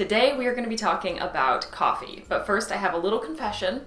Today we are going to be talking about coffee, but first I have a little confession.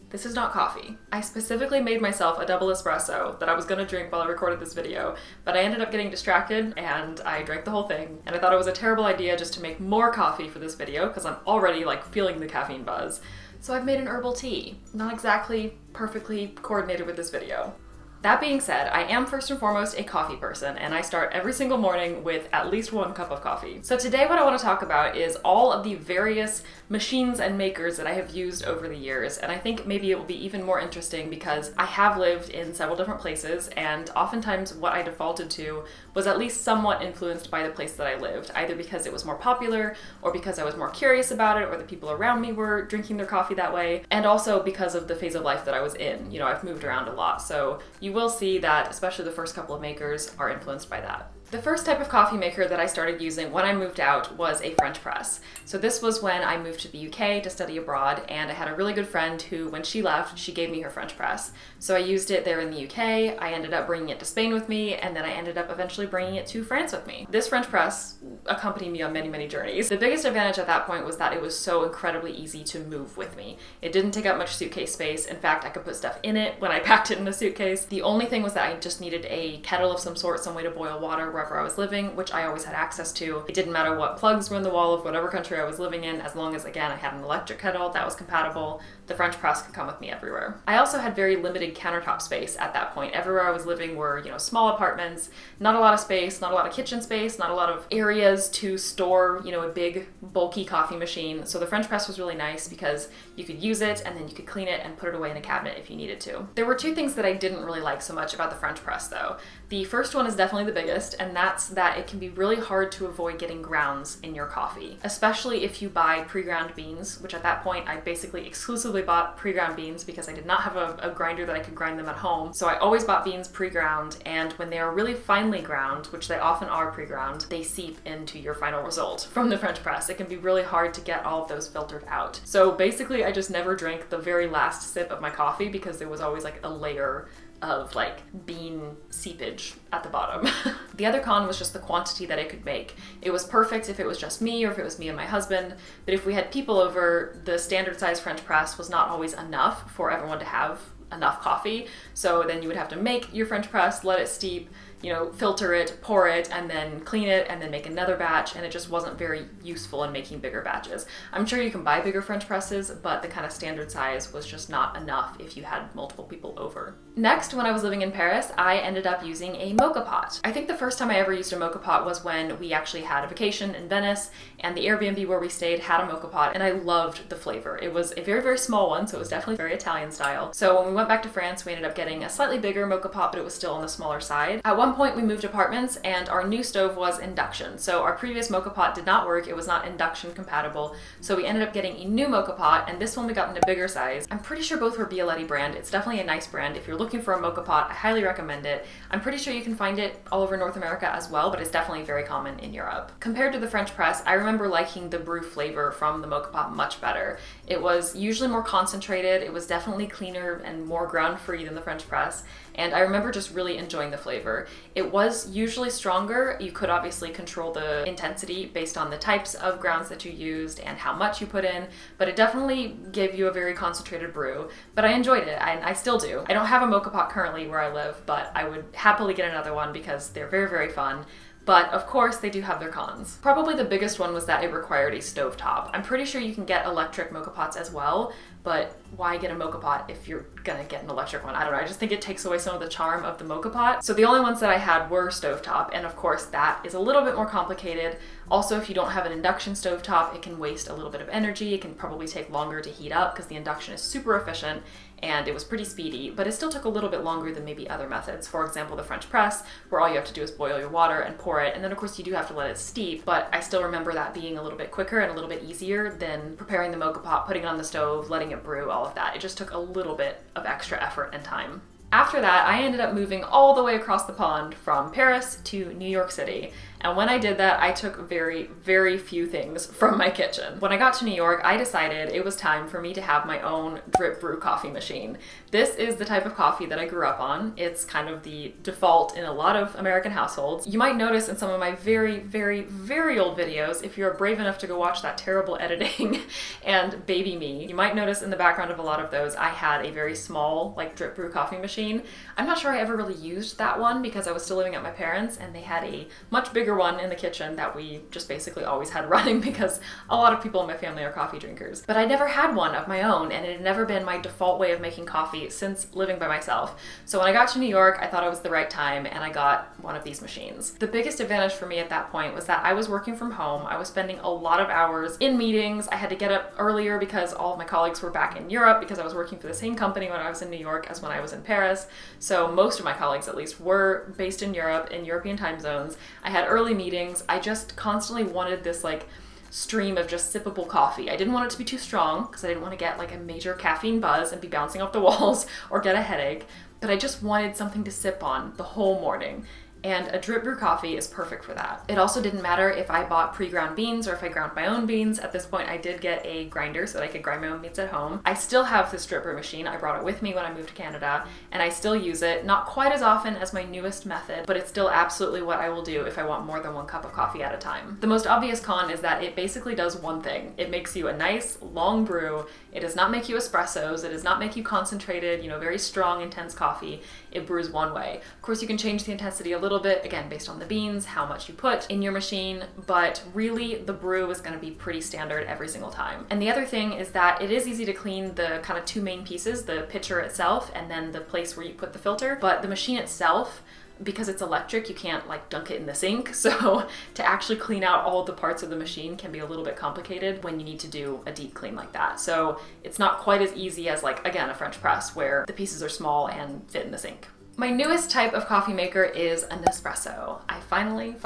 This is not coffee. I specifically made myself a double espresso that I was going to drink while I recorded this video, but I ended up getting distracted and I drank the whole thing, and I thought it was a terrible idea just to make more coffee for this video because I'm already feeling the caffeine buzz. So I've made an herbal tea. Not exactly perfectly coordinated with this video. That being said, I am first and foremost a coffee person, and I start every single morning with at least 1 cup of coffee. So today what I want to talk about is all of the various machines and makers that I have used over the years, and I think maybe it will be even more interesting because I have lived in several different places, and oftentimes what I defaulted to was at least somewhat influenced by the place that I lived, either because it was more popular, or because I was more curious about it, or the people around me were drinking their coffee that way, and also because of the phase of life that I was in. You know, I've moved around a lot, so you will see that especially the first couple of makers are influenced by that. The first type of coffee maker that I started using when I moved out was a French press. So this was when I moved to the UK to study abroad, and I had a really good friend who, when she left, she gave me her French press. So I used it there in the UK, I ended up bringing it to Spain with me, and then I ended up eventually bringing it to France with me. This French press accompanied me on many, many journeys. The biggest advantage at that point was that it was so incredibly easy to move with me. It didn't take up much suitcase space. In fact, I could put stuff in it when I packed it in a suitcase. The only thing was that I just needed a kettle of some sort, some way to boil water wherever I was living, which I always had access to. It didn't matter what plugs were in the wall of whatever country I was living in, as long as, again, I had an electric kettle that was compatible. The French press could come with me everywhere. I also had very limited countertop space at that point. Everywhere I was living were, small apartments, not a lot of space, not a lot of kitchen space, not a lot of areas to store, a big, bulky coffee machine. So the French press was really nice because you could use it and then you could clean it and put it away in a cabinet if you needed to. There were 2 things that I didn't really like so much about the French press, though. The first one is definitely the biggest, and that's that it can be really hard to avoid getting grounds in your coffee, especially if you buy pre-ground beans, which at that point I basically exclusively bought pre-ground beans because I did not have a grinder that I could grind them at home. So I always bought beans pre-ground, and when they are really finely ground, which they often are pre-ground, they seep into your final result from the French press. It can be really hard to get all of those filtered out. So basically I just never drank the very last sip of my coffee because there was always a layer of bean seepage at the bottom. The other con was just the quantity that it could make. It was perfect if it was just me or if it was me and my husband, but if we had people over, the standard size French press was not always enough for everyone to have enough coffee. So then you would have to make your French press, let it steep, filter it, pour it, and then clean it, and then make another batch, and it just wasn't very useful in making bigger batches. I'm sure you can buy bigger French presses, but the kind of standard size was just not enough if you had multiple people over. Next, when I was living in Paris, I ended up using a moka pot. I think the first time I ever used a moka pot was when we actually had a vacation in Venice, and the Airbnb where we stayed had a moka pot, and I loved the flavor. It was a very, very small one, so it was definitely very Italian style. So when we went back to France, we ended up getting a slightly bigger moka pot, but it was still on the smaller side. At one point we moved apartments and our new stove was induction. So our previous moka pot did not work. It was not induction compatible. So we ended up getting a new moka pot, and this one we got in a bigger size. I'm pretty sure both were Bialetti brand. It's definitely a nice brand. If you're looking for a moka pot, I highly recommend it. I'm pretty sure you can find it all over North America as well, but it's definitely very common in Europe. Compared to the French press, I remember liking the brew flavor from the moka pot much better. It was usually more concentrated. It was definitely cleaner and more ground-free than the French press. And I remember just really enjoying the flavor. It was usually stronger. You could obviously control the intensity based on the types of grounds that you used and how much you put in, but it definitely gave you a very concentrated brew. But I enjoyed it, and I still do. I don't have a moka pot currently where I live, but I would happily get another one because they're very, very fun. But of course they do have their cons. Probably the biggest one was that it required a stovetop. I'm pretty sure you can get electric moka pots as well, but why get a moka pot if you're gonna get an electric one? I don't know, I just think it takes away some of the charm of the moka pot. So the only ones that I had were stovetop, and of course that is a little bit more complicated. Also, if you don't have an induction stovetop, it can waste a little bit of energy. It can probably take longer to heat up because the induction is super efficient, and it was pretty speedy, but it still took a little bit longer than maybe other methods. For example, the French press, where all you have to do is boil your water and pour it, and then of course you do have to let it steep, but I still remember that being a little bit quicker and a little bit easier than preparing the moka pot, putting it on the stove, letting it brew, all of that. It just took a little bit of extra effort and time. After that, I ended up moving all the way across the pond from Paris to New York City, And when I did that, I took very, very few things from my kitchen. When I got to New York, I decided it was time for me to have my own drip brew coffee machine. This is the type of coffee that I grew up on. It's kind of the default in a lot of American households. You might notice in some of my very, very, very old videos, if you're brave enough to go watch that terrible editing and baby me, you might notice in the background of a lot of those, I had a very small, like, drip brew coffee machine. I'm not sure I ever really used that one because I was still living at my parents and they had a much bigger one in the kitchen that we just basically always had running because a lot of people in my family are coffee drinkers. But I never had one of my own, and it had never been my default way of making coffee since living by myself. So when I got to New York, I thought it was the right time and I got one of these machines. The biggest advantage for me at that point was that I was working from home. I was spending a lot of hours in meetings. I had to get up earlier because all of my colleagues were back in Europe because I was working for the same company when I was in New York as when I was in Paris. So most of my colleagues, at least, were based in Europe, in European time zones. I had early meetings. I just constantly wanted this like stream of just sippable coffee. I didn't want it to be too strong because I didn't want to get like a major caffeine buzz and be bouncing off the walls or get a headache, but I just wanted something to sip on the whole morning. And a drip brew coffee is perfect for that. It also didn't matter if I bought pre-ground beans or if I ground my own beans. At this point, I did get a grinder so that I could grind my own beans at home. I still have this drip brew machine. I brought it with me when I moved to Canada, and I still use it. Not quite as often as my newest method, but it's still absolutely what I will do if I want more than one cup of coffee at a time. The most obvious con is that it basically does one thing. It makes you a nice, long brew. It does not make you espressos. It does not make you concentrated, very strong, intense coffee. It brews one way. Of course, you can change the intensity a little bit, again, based on the beans, how much you put in your machine, but really the brew is going to be pretty standard every single time. And the other thing is that it is easy to clean the kind of two main pieces, the pitcher itself and then the place where you put the filter, but the machine itself, because it's electric, you can't like dunk it in the sink. So to actually clean out all the parts of the machine can be a little bit complicated when you need to do a deep clean like that. So it's not quite as easy as like, again, a French press where the pieces are small and fit in the sink. My newest type of coffee maker is a Nespresso. I finally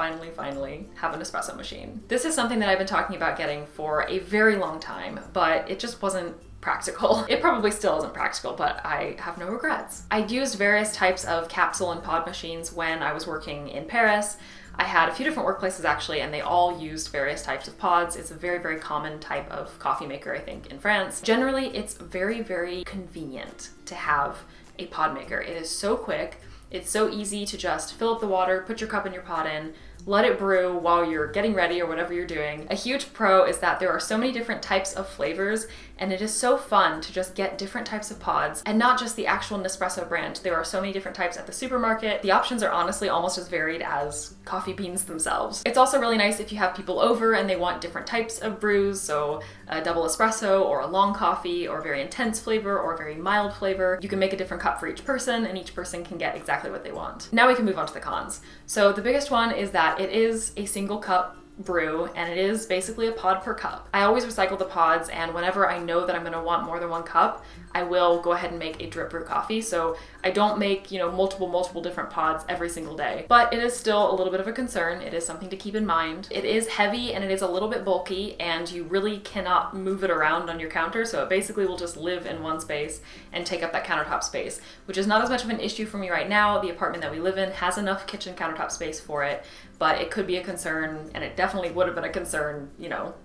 have an espresso machine. This is something that I've been talking about getting for a very long time, but it just wasn't practical. It probably still isn't practical, but I have no regrets. I used various types of capsule and pod machines when I was working in Paris. I had a few different workplaces actually, and they all used various types of pods. It's a very, very common type of coffee maker, I think, in France. Generally, it's very, very convenient to have a pod maker. It is so quick. It's so easy to just fill up the water, put your cup and your pot in, let it brew while you're getting ready or whatever you're doing. A huge pro is that there are so many different types of flavors, and it is so fun to just get different types of pods, and not just the actual Nespresso brand. There are so many different types at the supermarket. The options are honestly almost as varied as coffee beans themselves. It's also really nice if you have people over and they want different types of brews, so a double espresso or a long coffee or very intense flavor or very mild flavor. You can make a different cup for each person, and each person can get exactly what they want. Now we can move on to the cons. So the biggest one is that it is a single cup brew, and it is basically a pod per cup. I always recycle the pods, and whenever I know that I'm going to want more than one cup, I will go ahead and make a drip brew coffee. So I don't make, multiple different pods every single day. But it is still a little bit of a concern. It is something to keep in mind. It is heavy and it is a little bit bulky, and you really cannot move it around on your counter. So it basically will just live in one space and take up that countertop space, which is not as much of an issue for me right now. The apartment that we live in has enough kitchen countertop space for it, but it could be a concern, and it definitely would have been a concern,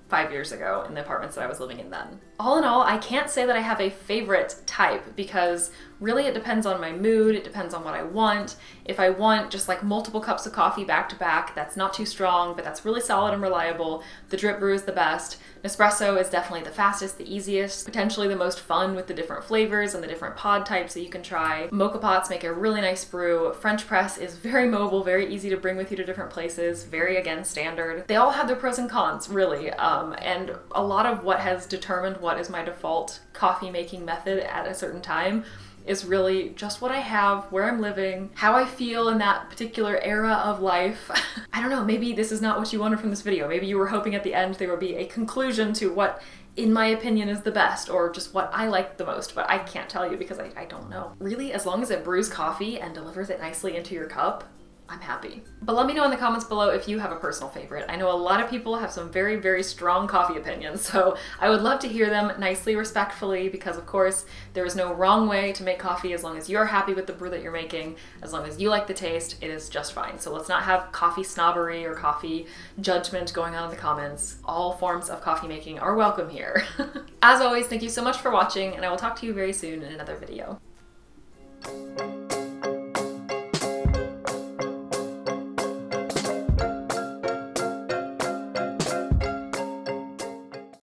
5 years ago in the apartments that I was living in then. All in all, I can't say that I have a favorite type because really it depends on my mood, it depends on what I want. If I want just like multiple cups of coffee back to back, that's not too strong, but that's really solid and reliable, the drip brew is the best. Nespresso is definitely the fastest, the easiest, potentially the most fun with the different flavors and the different pod types that you can try. Moka pots make a really nice brew. French press is very mobile, very easy to bring with you to different places, very, again, standard. They all have their pros and cons, really, and a lot of what has determined what is my default coffee making method at a certain time is really just what I have, where I'm living, how I feel in that particular era of life. I don't know, maybe this is not what you wanted from this video. Maybe you were hoping at the end there would be a conclusion to what, in my opinion, is the best, or just what I like the most, but I can't tell you because I don't know. Really, as long as it brews coffee and delivers it nicely into your cup, I'm happy. But let me know in the comments below if you have a personal favorite. I know a lot of people have some very, very strong coffee opinions, so I would love to hear them nicely, respectfully, because of course, there is no wrong way to make coffee as long as you're happy with the brew that you're making, as long as you like the taste, it is just fine. So let's not have coffee snobbery or coffee judgment going on in the comments. All forms of coffee making are welcome here. As always, thank you so much for watching, and I will talk to you very soon in another video.